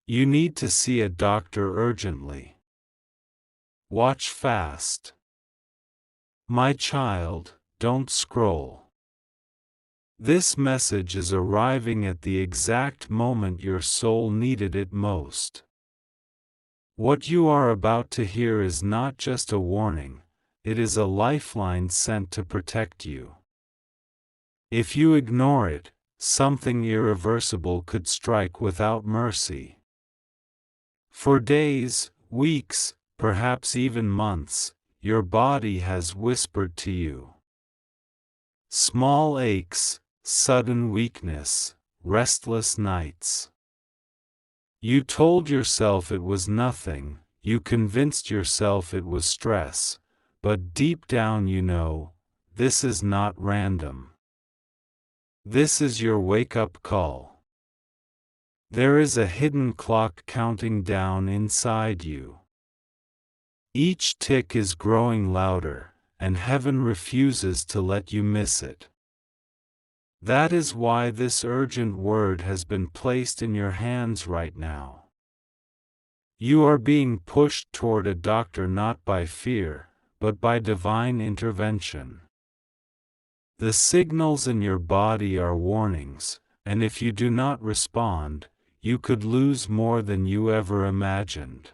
You need to see a doctor urgently. Watch fast. My child, don't scroll. This message is arriving at the exact moment your soul needed it most. What you are about to hear is not just a warning, it is a lifeline sent to protect you. If you ignore it, something irreversible could strike without mercy. For days, weeks, perhaps even months, your body has whispered to you. Small aches, sudden weakness, restless nights. You told yourself it was nothing, you convinced yourself it was stress, but deep down you know, this is not random. This is your wake-up call. There is a hidden clock counting down inside you. Each tick is growing louder, and heaven refuses to let you miss it. That is why this urgent word has been placed in your hands right now. You are being pushed toward a doctor not by fear, but by divine intervention. The signals in your body are warnings, and if you do not respond, you could lose more than you ever imagined.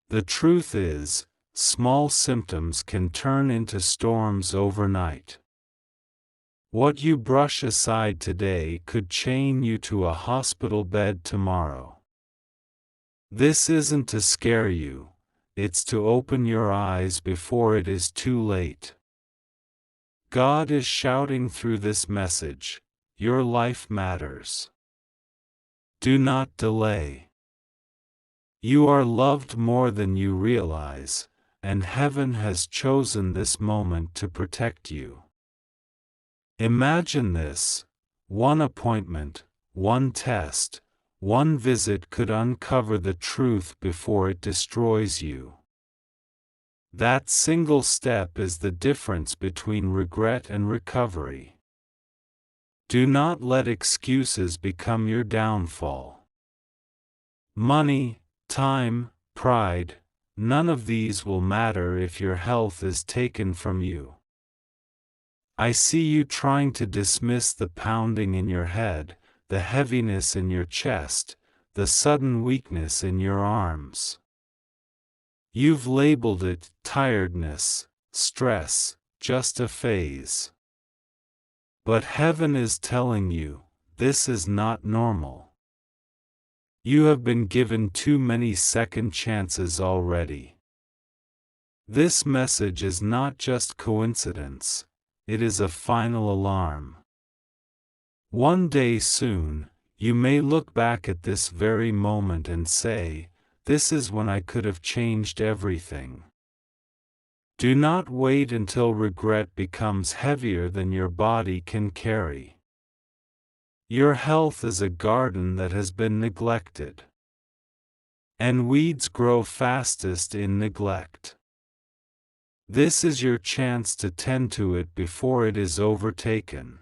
The truth is, small symptoms can turn into storms overnight. What you brush aside today could chain you to a hospital bed tomorrow. This isn't to scare you, it's to open your eyes before it is too late. God is shouting through this message, your life matters. Do not delay. You are loved more than you realize, and heaven has chosen this moment to protect you. Imagine this: one appointment, one test, one visit could uncover the truth before it destroys you. That single step is the difference between regret and recovery. Do not let excuses become your downfall. Money, time, pride, none of these will matter if your health is taken from you. I see you trying to dismiss the pounding in your head, the heaviness in your chest, the sudden weakness in your arms. You've labeled it tiredness, stress, just a phase. But heaven is telling you, this is not normal. You have been given too many second chances already. This message is not just coincidence. It is a final alarm. One day soon, you may look back at this very moment and say, "This is when I could have changed everything." Do not wait until regret becomes heavier than your body can carry. Your health is a garden that has been neglected. And weeds grow fastest in neglect. This is your chance to tend to it before it is overtaken.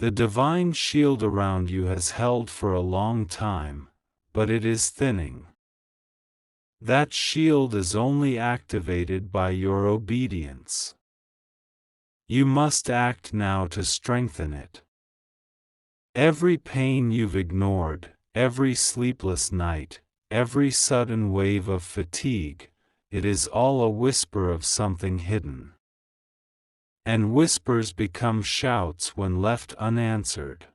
The divine shield around you has held for a long time, but it is thinning. That shield is only activated by your obedience. You must act now to strengthen it. Every pain you've ignored, every sleepless night, every sudden wave of fatigue, it is all a whisper of something hidden. And whispers become shouts when left unanswered.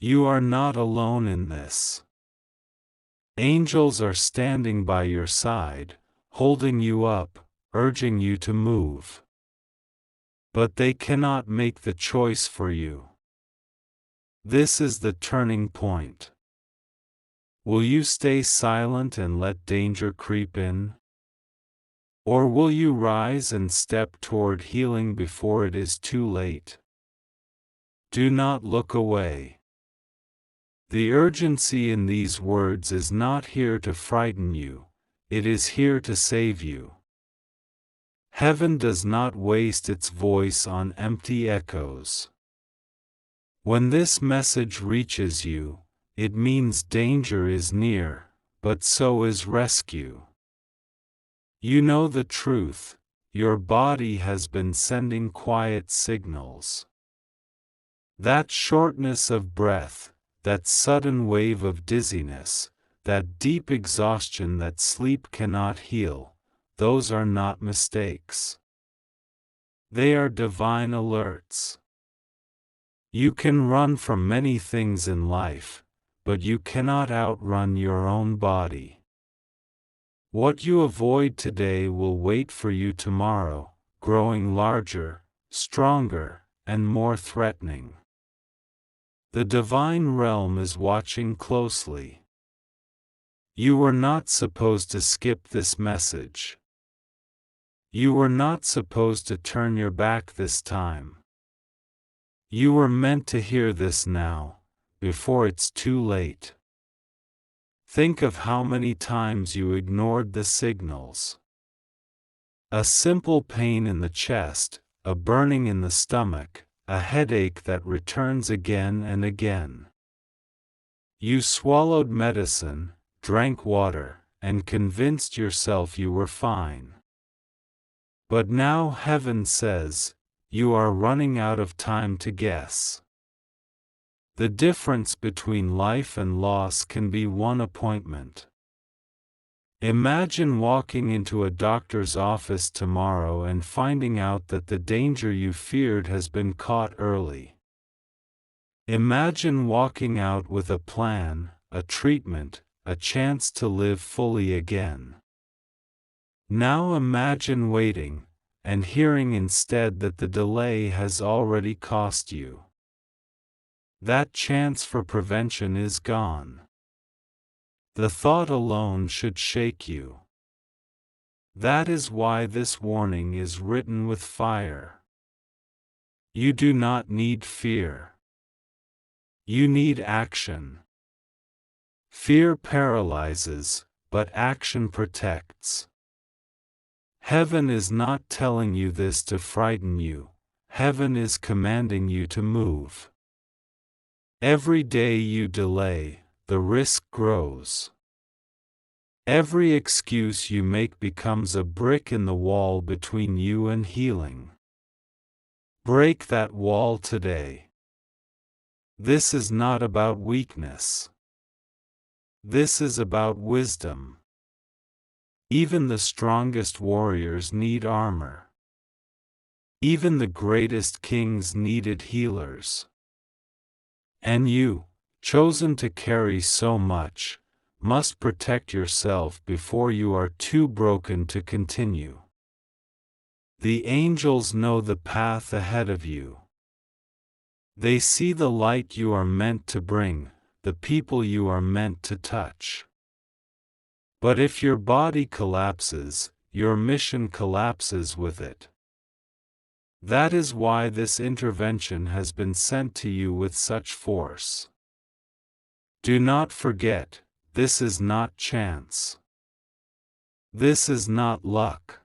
You are not alone in this. Angels are standing by your side, holding you up, urging you to move. But they cannot make the choice for you. This is the turning point. Will you stay silent and let danger creep in? Or will you rise and step toward healing before it is too late? Do not look away. The urgency in these words is not here to frighten you, it is here to save you. Heaven does not waste its voice on empty echoes. When this message reaches you, it means danger is near, but so is rescue. You know the truth, your body has been sending quiet signals. That shortness of breath, that sudden wave of dizziness, that deep exhaustion that sleep cannot heal, those are not mistakes. They are divine alerts. You can run from many things in life, but you cannot outrun your own body. What you avoid today will wait for you tomorrow, growing larger, stronger, and more threatening. The divine realm is watching closely. You were not supposed to skip this message. You were not supposed to turn your back this time. You were meant to hear this now, before it's too late. Think of how many times you ignored the signals. A simple pain in the chest, a burning in the stomach, a headache that returns again and again. You swallowed medicine, drank water, and convinced yourself you were fine. But now heaven says, you are running out of time to guess. The difference between life and loss can be one appointment. Imagine walking into a doctor's office tomorrow and finding out that the danger you feared has been caught early. Imagine walking out with a plan, a treatment, a chance to live fully again. Now imagine waiting, and hearing instead that the delay has already cost you. That chance for prevention is gone. The thought alone should shake you. That is why this warning is written with fire. You do not need fear. You need action. Fear paralyzes, but action protects. Heaven is not telling you this to frighten you. Heaven is commanding you to move. Every day you delay, the risk grows. Every excuse you make becomes a brick in the wall between you and healing. Break that wall today. This is not about weakness. This is about wisdom. Even the strongest warriors need armor. Even the greatest kings needed healers. And you, chosen to carry so much, must protect yourself before you are too broken to continue. The angels know the path ahead of you. They see the light you are meant to bring, the people you are meant to touch. But if your body collapses, your mission collapses with it. That is why this intervention has been sent to you with such force. Do not forget, this is not chance. This is not luck.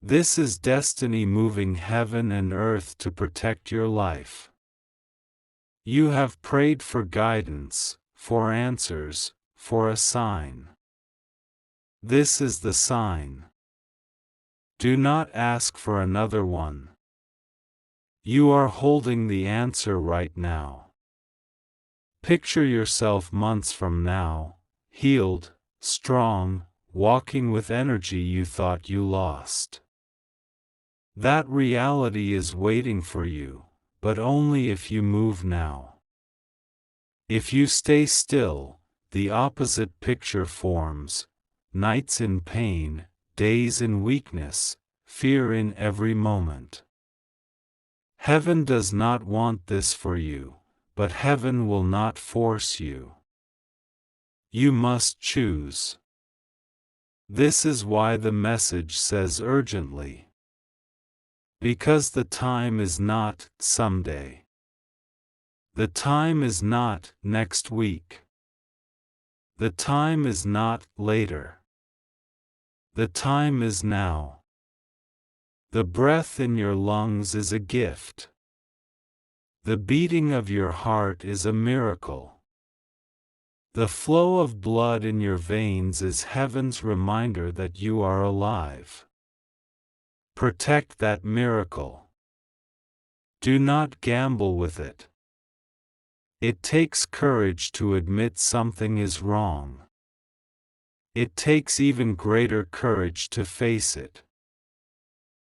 This is destiny moving heaven and earth to protect your life. You have prayed for guidance, for answers, for a sign. This is the sign. Do not ask for another one. You are holding the answer right now. Picture yourself months from now, healed, strong, walking with energy you thought you lost. That reality is waiting for you, but only if you move now. If you stay still, the opposite picture forms: nights in pain, days in weakness, fear in every moment. Heaven does not want this for you, but heaven will not force you. You must choose. This is why the message says urgently. Because the time is not someday. The time is not next week. The time is not later. The time is now. The breath in your lungs is a gift. The beating of your heart is a miracle. The flow of blood in your veins is heaven's reminder that you are alive. Protect that miracle. Do not gamble with it. It takes courage to admit something is wrong. It takes even greater courage to face it.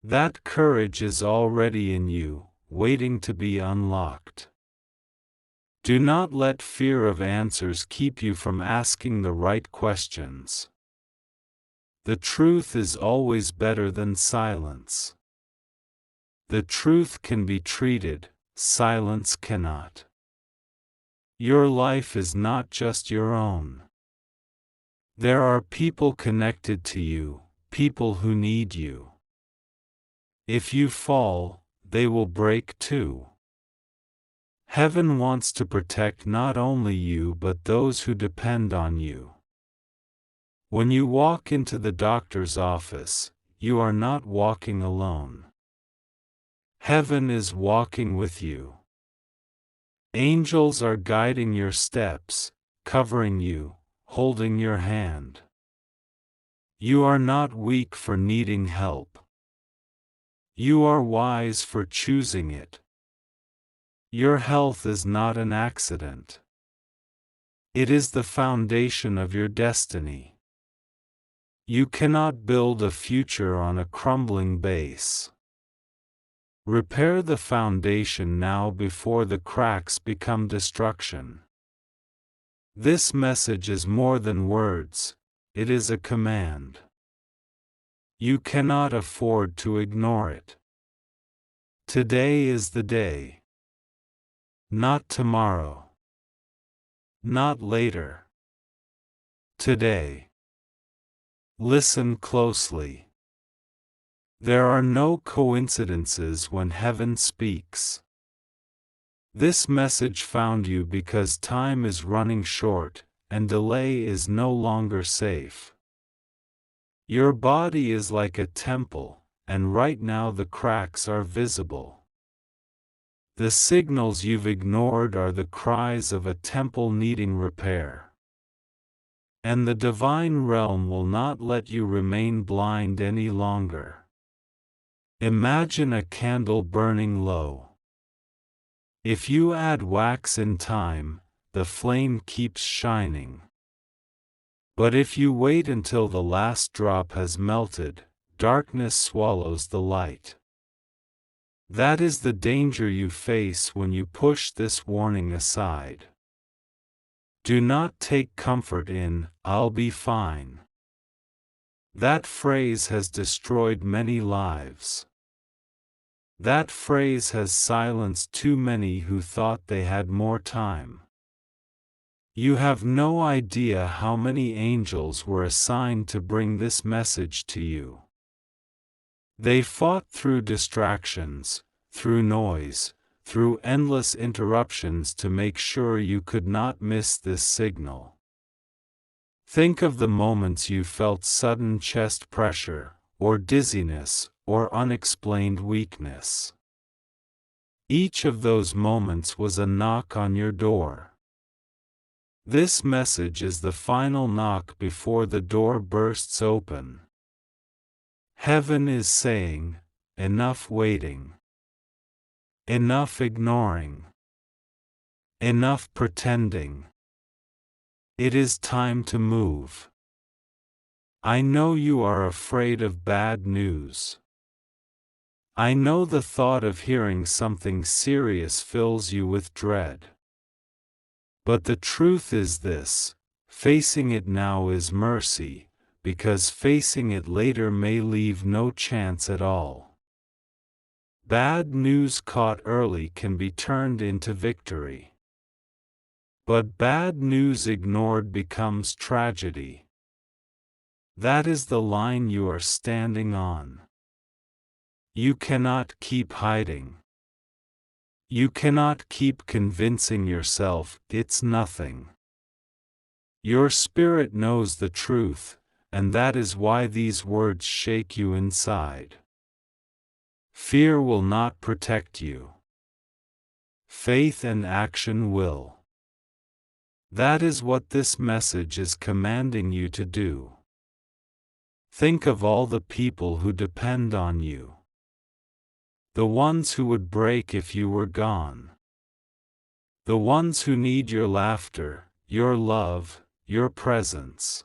That courage is already in you, waiting to be unlocked. Do not let fear of answers keep you from asking the right questions. The truth is always better than silence. The truth can be treated, silence cannot. Your life is not just your own. There are people connected to you, people who need you. If you fall, they will break too. Heaven wants to protect not only you but those who depend on you. When you walk into the doctor's office, you are not walking alone. Heaven is walking with you. Angels are guiding your steps, covering you, holding your hand. You are not weak for needing help. You are wise for choosing it. Your health is not an accident. It is the foundation of your destiny. You cannot build a future on a crumbling base. Repair the foundation now before the cracks become destruction. This message is more than words, it is a command. You cannot afford to ignore it. Today is the day. Not tomorrow. Not later. Today. Listen closely. There are no coincidences when heaven speaks. This message found you because time is running short, and delay is no longer safe. Your body is like a temple, and right now the cracks are visible. The signals you've ignored are the cries of a temple needing repair. And the divine realm will not let you remain blind any longer. Imagine a candle burning low. If you add wax in time, the flame keeps shining. But if you wait until the last drop has melted, darkness swallows the light. That is the danger you face when you push this warning aside. Do not take comfort in, "I'll be fine." That phrase has destroyed many lives. That phrase has silenced too many who thought they had more time. You have no idea how many angels were assigned to bring this message to you. They fought through distractions, through noise, through endless interruptions to make sure you could not miss this signal. Think of the moments you felt sudden chest pressure, or dizziness, or unexplained weakness. Each of those moments was a knock on your door. This message is the final knock before the door bursts open. Heaven is saying, enough waiting. Enough ignoring. Enough pretending. It is time to move. I know you are afraid of bad news. I know the thought of hearing something serious fills you with dread. But the truth is this: facing it now is mercy, because facing it later may leave no chance at all. Bad news caught early can be turned into victory. But bad news ignored becomes tragedy. That is the line you are standing on. You cannot keep hiding. You cannot keep convincing yourself it's nothing. Your spirit knows the truth, and that is why these words shake you inside. Fear will not protect you. Faith and action will. That is what this message is commanding you to do. Think of all the people who depend on you. The ones who would break if you were gone. The ones who need your laughter, your love, your presence.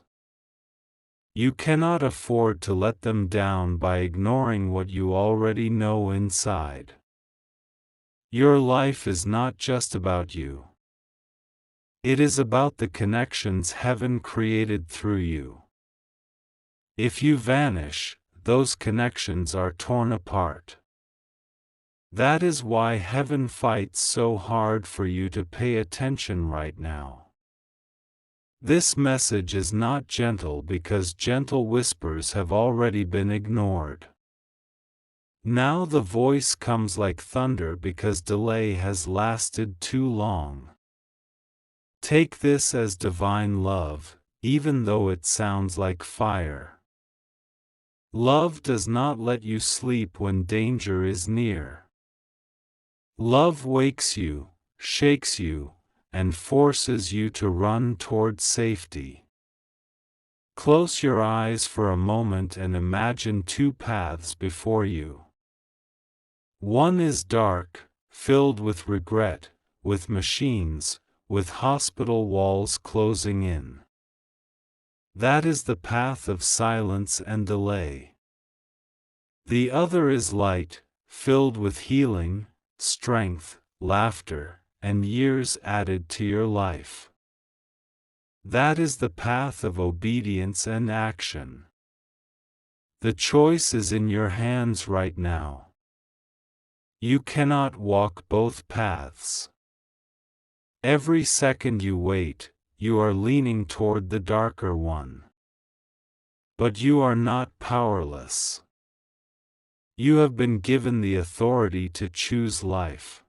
You cannot afford to let them down by ignoring what you already know inside. Your life is not just about you. It is about the connections heaven created through you. If you vanish, those connections are torn apart. That is why heaven fights so hard for you to pay attention right now. This message is not gentle because gentle whispers have already been ignored. Now the voice comes like thunder because delay has lasted too long. Take this as divine love, even though it sounds like fire. Love does not let you sleep when danger is near. Love wakes you, shakes you, and forces you to run toward safety. Close your eyes for a moment and imagine two paths before you. One is dark, filled with regret, with machines, with hospital walls closing in. That is the path of silence and delay. The other is light, filled with healing, strength, laughter, and years added to your life. That is the path of obedience and action. The choice is in your hands right now. You cannot walk both paths. Every second you wait, you are leaning toward the darker one. But you are not powerless. You have been given the authority to choose life.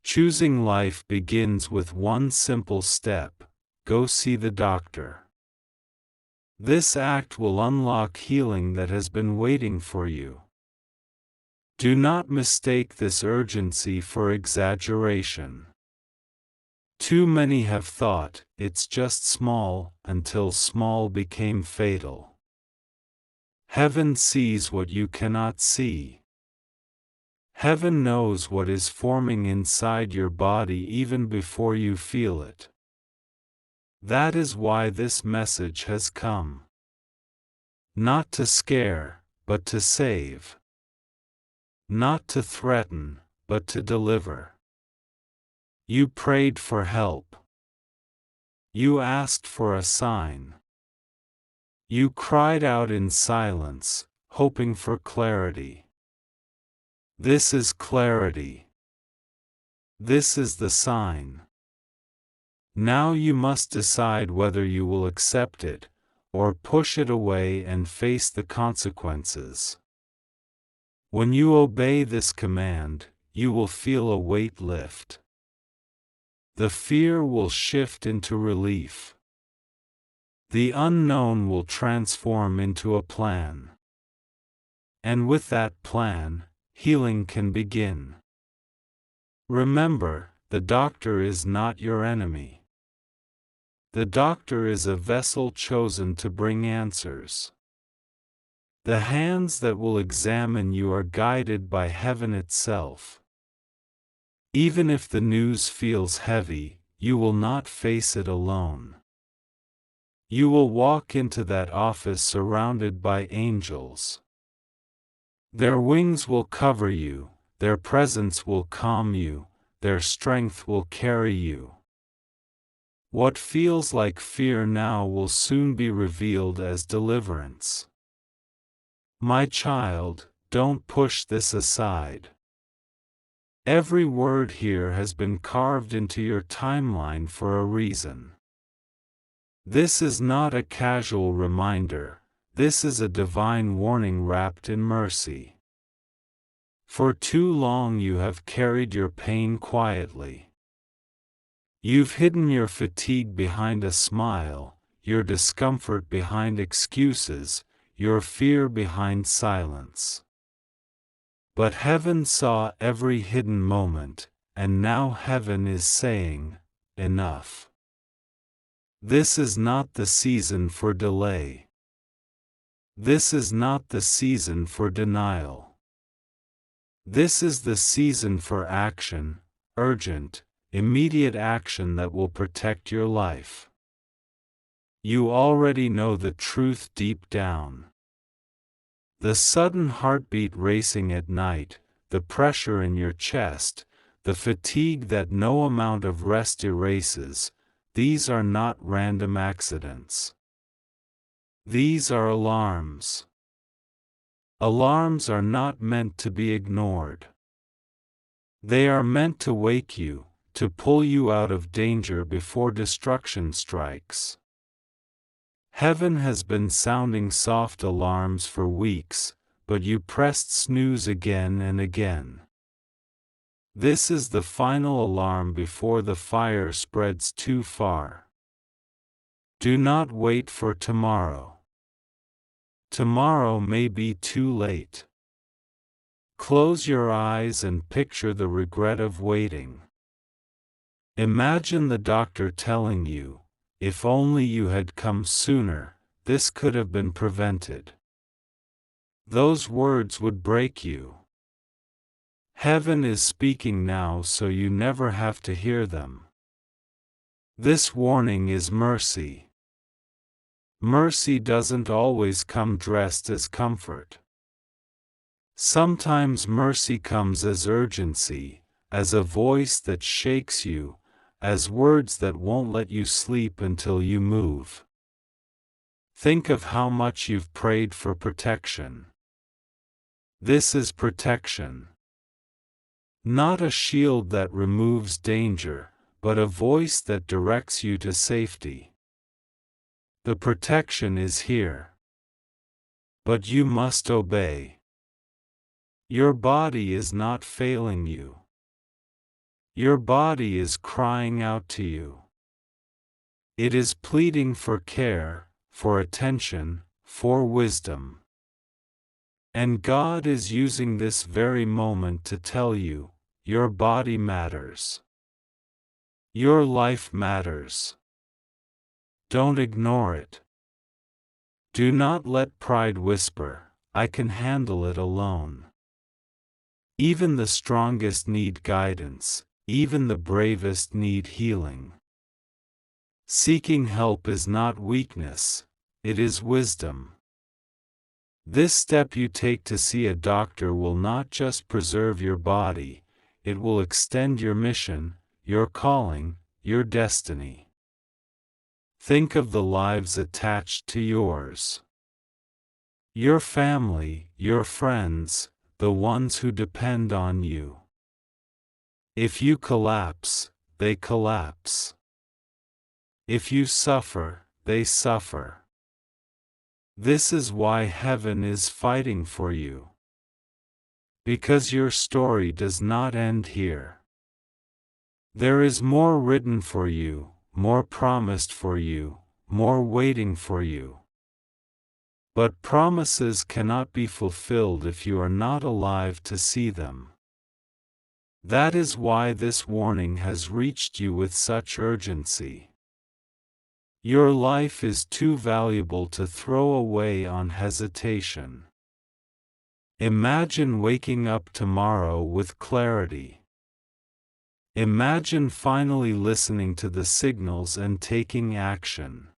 Choosing life begins with one simple step: go see the doctor. This act will unlock healing that has been waiting for you. Do not mistake this urgency for exaggeration. Too many have thought, it's just small, until small became fatal. Heaven sees what you cannot see. Heaven knows what is forming inside your body even before you feel it. That is why this message has come. Not to scare, but to save. Not to threaten, but to deliver. You prayed for help. You asked for a sign. You cried out in silence, hoping for clarity. This is clarity. This is the sign. Now you must decide whether you will accept it, or push it away and face the consequences. When you obey this command, you will feel a weight lift. The fear will shift into relief. The unknown will transform into a plan. And with that plan, healing can begin. Remember, the doctor is not your enemy. The doctor is a vessel chosen to bring answers. The hands that will examine you are guided by heaven itself. Even if the news feels heavy, you will not face it alone. You will walk into that office surrounded by angels. Their wings will cover you, their presence will calm you, their strength will carry you. What feels like fear now will soon be revealed as deliverance. My child, don't push this aside. Every word here has been carved into your timeline for a reason. This is not a casual reminder, this is a divine warning wrapped in mercy. For too long you have carried your pain quietly. You've hidden your fatigue behind a smile, your discomfort behind excuses, your fear behind silence. But heaven saw every hidden moment, and now heaven is saying, enough. This is not the season for delay. This is not the season for denial. This is the season for action, urgent, immediate action that will protect your life. You already know the truth deep down. The sudden heartbeat racing at night, the pressure in your chest, the fatigue that no amount of rest erases, these are not random accidents. These are alarms. Alarms are not meant to be ignored. They are meant to wake you, to pull you out of danger before destruction strikes. Heaven has been sounding soft alarms for weeks, but you pressed snooze again and again. This is the final alarm before the fire spreads too far. Do not wait for tomorrow. Tomorrow may be too late. Close your eyes and picture the regret of waiting. Imagine the doctor telling you, if only you had come sooner, this could have been prevented. Those words would break you. Heaven is speaking now so you never have to hear them. This warning is mercy. Mercy doesn't always come dressed as comfort. Sometimes mercy comes as urgency, as a voice that shakes you, as words that won't let you sleep until you move. Think of how much you've prayed for protection. This is protection. Not a shield that removes danger, but a voice that directs you to safety. The protection is here. But you must obey. Your body is not failing you. Your body is crying out to you. It is pleading for care, for attention, for wisdom. And God is using this very moment to tell you, your body matters. Your life matters. Don't ignore it. Do not let pride whisper, I can handle it alone. Even the strongest need guidance. Even the bravest need healing. Seeking help is not weakness, it is wisdom. This step you take to see a doctor will not just preserve your body, it will extend your mission, your calling, your destiny. Think of the lives attached to yours. Your family, your friends, the ones who depend on you. If you collapse, they collapse. If you suffer, they suffer. This is why heaven is fighting for you. Because your story does not end here. There is more written for you, more promised for you, more waiting for you. But promises cannot be fulfilled if you are not alive to see them. That is why this warning has reached you with such urgency. Your life is too valuable to throw away on hesitation. Imagine waking up tomorrow with clarity. Imagine finally listening to the signals and taking action.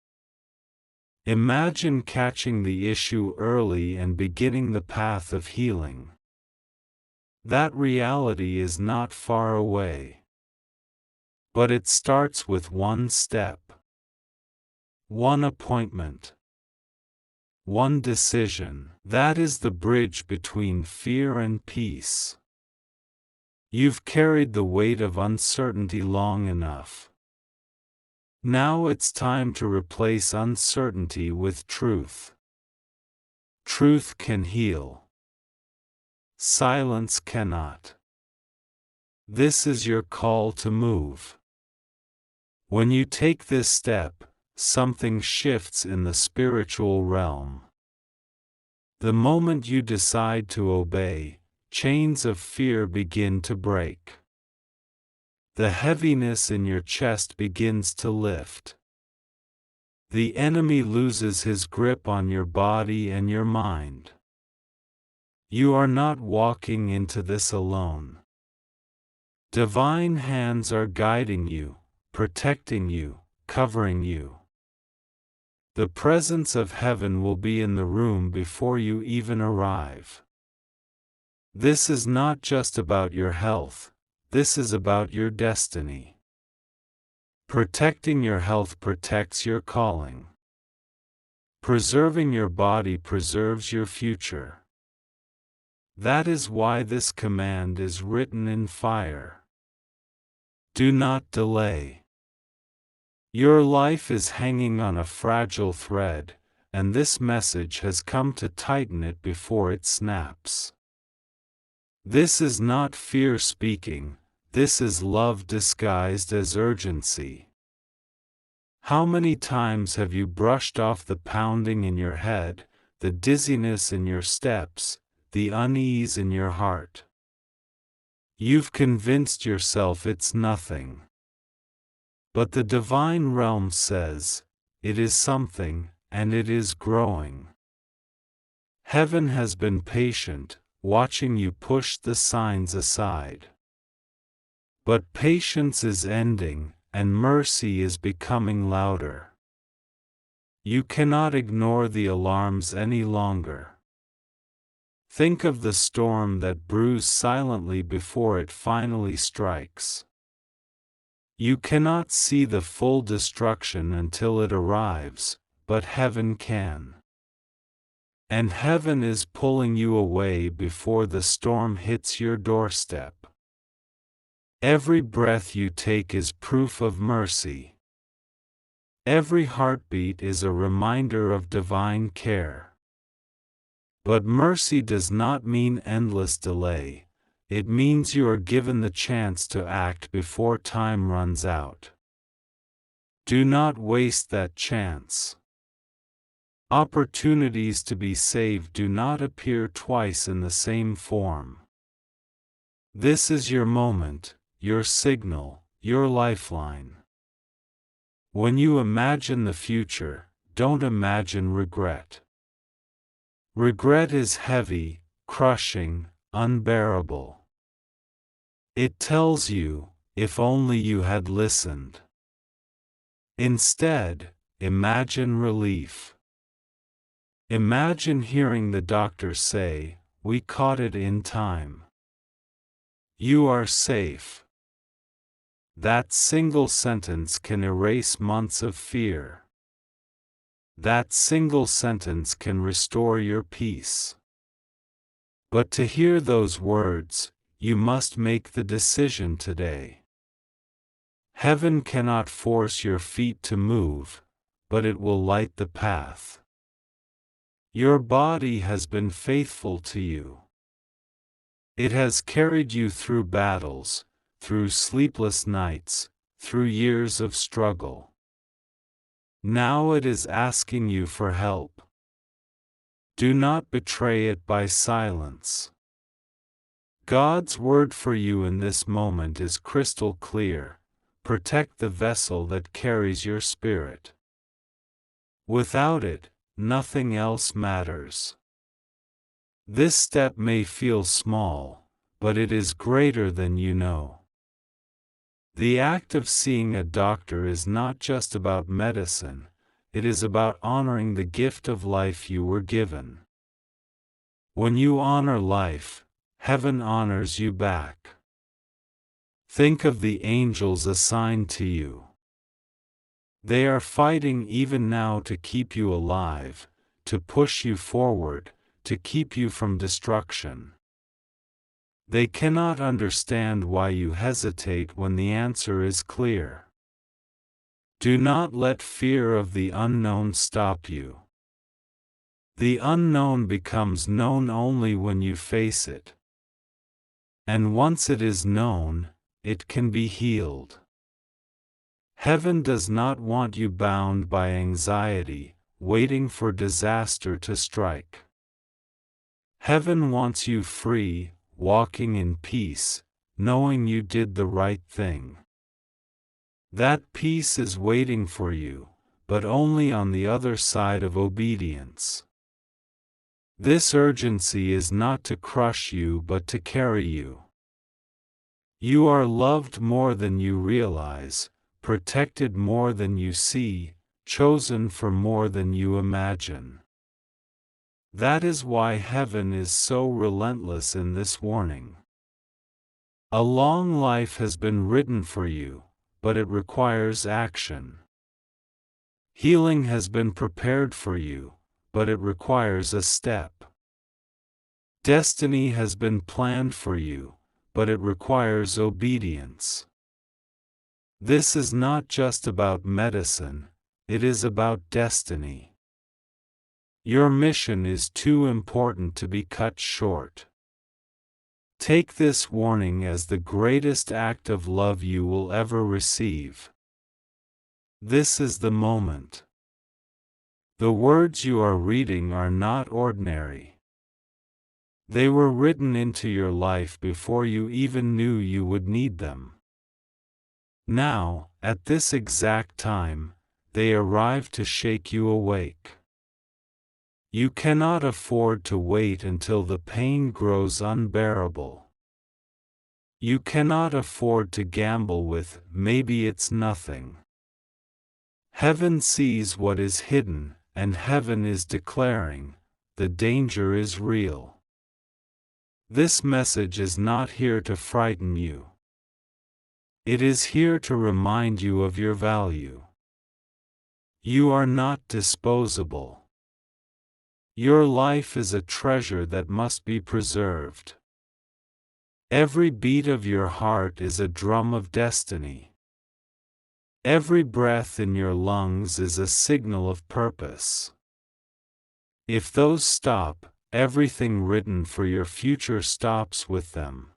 Imagine catching the issue early and beginning the path of healing. That reality is not far away. But it starts with one step. One appointment. One decision. That is the bridge between fear and peace. You've carried the weight of uncertainty long enough. Now it's time to replace uncertainty with truth. Truth can heal. Silence cannot. This is your call to move. When you take this step, something shifts in the spiritual realm. The moment you decide to obey, chains of fear begin to break. The heaviness in your chest begins to lift. the enemy loses his grip on your body and your mind. You are not walking into this alone. Divine hands are guiding you, protecting you, covering you. The presence of heaven will be in the room before you even arrive. This is not just about your health, this is about your destiny. Protecting your health protects your calling. Preserving your body preserves your future. That is why this command is written in fire. Do not delay. Your life is hanging on a fragile thread, and this message has come to tighten it before it snaps. This is not fear speaking, this is love disguised as urgency. How many times have you brushed off the pounding in your head, the dizziness in your steps, the unease in your heart? You've convinced yourself it's nothing. But the divine realm says, it is something, and it is growing. Heaven has been patient, watching you push the signs aside. But patience is ending, and mercy is becoming louder. You cannot ignore the alarms any longer. Think of the storm that brews silently before it finally strikes. You cannot see the full destruction until it arrives, but heaven can. And heaven is pulling you away before the storm hits your doorstep. Every breath you take is proof of mercy. Every heartbeat is a reminder of divine care. But mercy does not mean endless delay. It means you are given the chance to act before time runs out. Do not waste that chance. Opportunities to be saved do not appear twice in the same form. This is your moment, your signal, your lifeline. When you imagine the future, don't imagine regret. Regret is heavy, crushing, unbearable. It tells you, if only you had listened. Instead, imagine relief. Imagine hearing the doctor say, "We caught it in time. You are safe." That single sentence can erase months of fear. That single sentence can restore your peace. But to hear those words, you must make the decision today. Heaven cannot force your feet to move, but it will light the path. Your body has been faithful to you. It has carried you through battles, through sleepless nights, through years of struggle. Now it is asking you for help. Do not betray it by silence. God's word for you in this moment is crystal clear: protect the vessel that carries your spirit. Without it, nothing else matters. This step may feel small, but it is greater than you know. The act of seeing a doctor is not just about medicine, it is about honoring the gift of life you were given. When you honor life, heaven honors you back. Think of the angels assigned to you. They are fighting even now to keep you alive, to push you forward, to keep you from destruction. They cannot understand why you hesitate when the answer is clear. Do not let fear of the unknown stop you. The unknown becomes known only when you face it. And once it is known, it can be healed. Heaven does not want you bound by anxiety, waiting for disaster to strike. Heaven wants you free, walking in peace, knowing you did the right thing. That peace is waiting for you, but only on the other side of obedience. This urgency is not to crush you but to carry you. You are loved more than you realize, protected more than you see, chosen for more than you imagine. That is why heaven is so relentless in this warning. A long life has been written for you, but it requires action. Healing has been prepared for you, but it requires a step. Destiny has been planned for you, but it requires obedience. This is not just about medicine, it is about destiny. Your mission is too important to be cut short. Take this warning as the greatest act of love you will ever receive. This is the moment. The words you are reading are not ordinary. They were written into your life before you even knew you would need them. Now, at this exact time, they arrive to shake you awake. You cannot afford to wait until the pain grows unbearable. You cannot afford to gamble with, maybe it's nothing. Heaven sees what is hidden, and heaven is declaring, the danger is real. This message is not here to frighten you. It is here to remind you of your value. You are not disposable. Your life is a treasure that must be preserved. Every beat of your heart is a drum of destiny. Every breath in your lungs is a signal of purpose. If those stop, everything written for your future stops with them.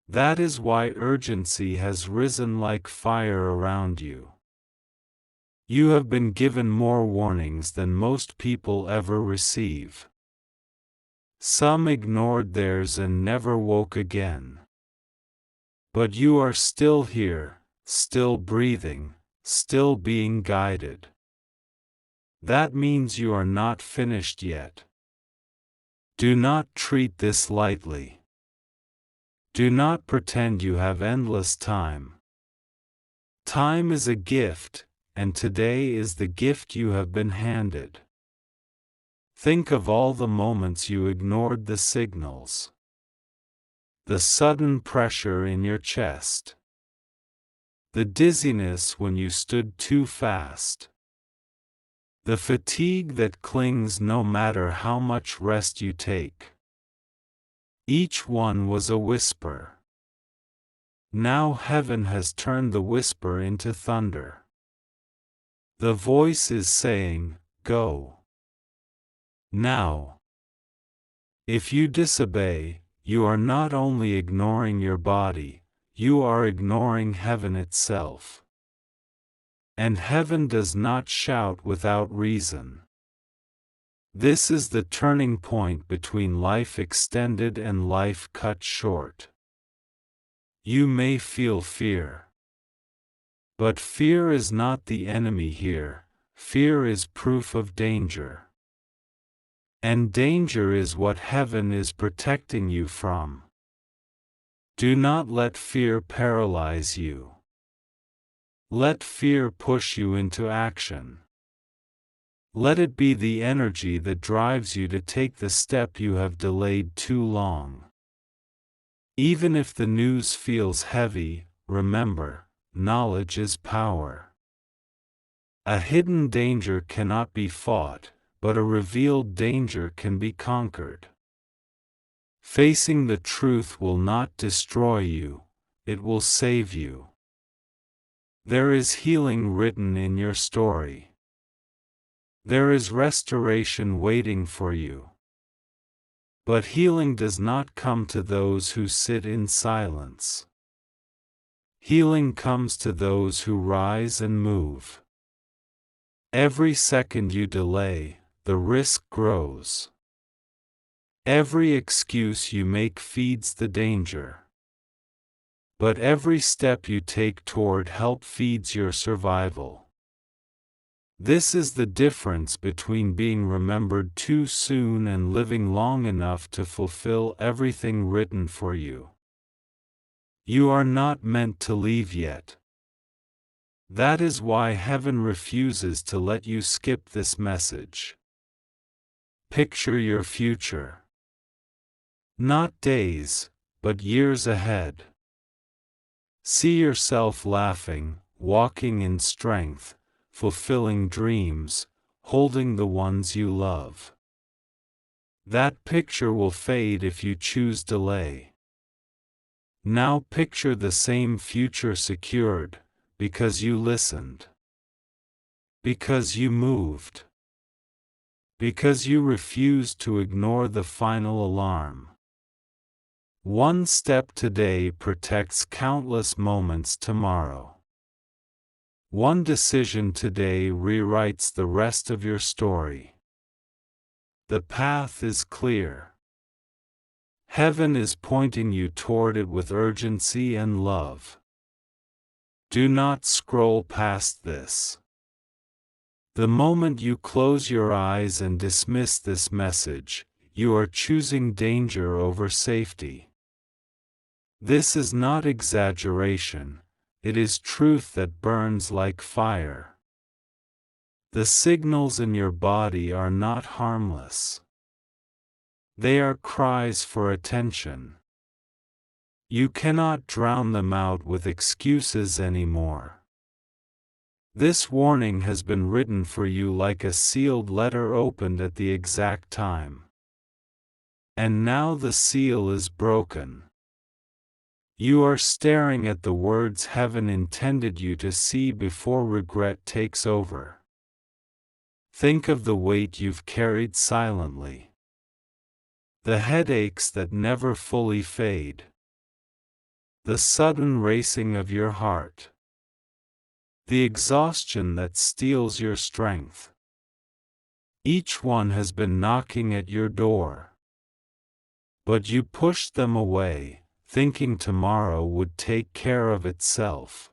That is why urgency has risen like fire around you. You have been given more warnings than most people ever receive. Some ignored theirs and never woke again. But you are still here, still breathing, still being guided. That means you are not finished yet. Do not treat this lightly. Do not pretend you have endless time. Time is a gift, and today is the gift you have been handed. Think of all the moments you ignored the signals. The sudden pressure in your chest. The dizziness when you stood too fast. The fatigue that clings no matter how much rest you take. Each one was a whisper. Now heaven has turned the whisper into thunder. The voice is saying, go. Now. If you disobey, you are not only ignoring your body, you are ignoring heaven itself. And heaven does not shout without reason. This is the turning point between life extended and life cut short. You may feel fear. But fear is not the enemy here, fear is proof of danger. And danger is what heaven is protecting you from. Do not let fear paralyze you. Let fear push you into action. Let it be the energy that drives you to take the step you have delayed too long. Even if the news feels heavy, remember, knowledge is power. A hidden danger cannot be fought, but a revealed danger can be conquered. Facing the truth will not destroy you, it will save you. There is healing written in your story. There is restoration waiting for you. But healing does not come to those who sit in silence. Healing comes to those who rise and move. Every second you delay, the risk grows. Every excuse you make feeds the danger. But every step you take toward help feeds your survival. This is the difference between being remembered too soon and living long enough to fulfill everything written for you. You are not meant to leave yet. That is why heaven refuses to let you skip this message. Picture your future. Not days, but years ahead. See yourself laughing, walking in strength, fulfilling dreams, holding the ones you love. That picture will fade if you choose delay. Now picture the same future secured, because you listened. Because you moved. Because you refused to ignore the final alarm. One step today protects countless moments tomorrow. One decision today rewrites the rest of your story. The path is clear. Heaven is pointing you toward it with urgency and love. Do not scroll past this. The moment you close your eyes and dismiss this message, you are choosing danger over safety. This is not exaggeration, it is truth that burns like fire. The signals in your body are not harmless. They are cries for attention. You cannot drown them out with excuses anymore. This warning has been written for you like a sealed letter opened at the exact time. And now the seal is broken. You are staring at the words heaven intended you to see before regret takes over. Think of the weight you've carried silently. The headaches that never fully fade. The sudden racing of your heart. The exhaustion that steals your strength. Each one has been knocking at your door. But you pushed them away, thinking tomorrow would take care of itself.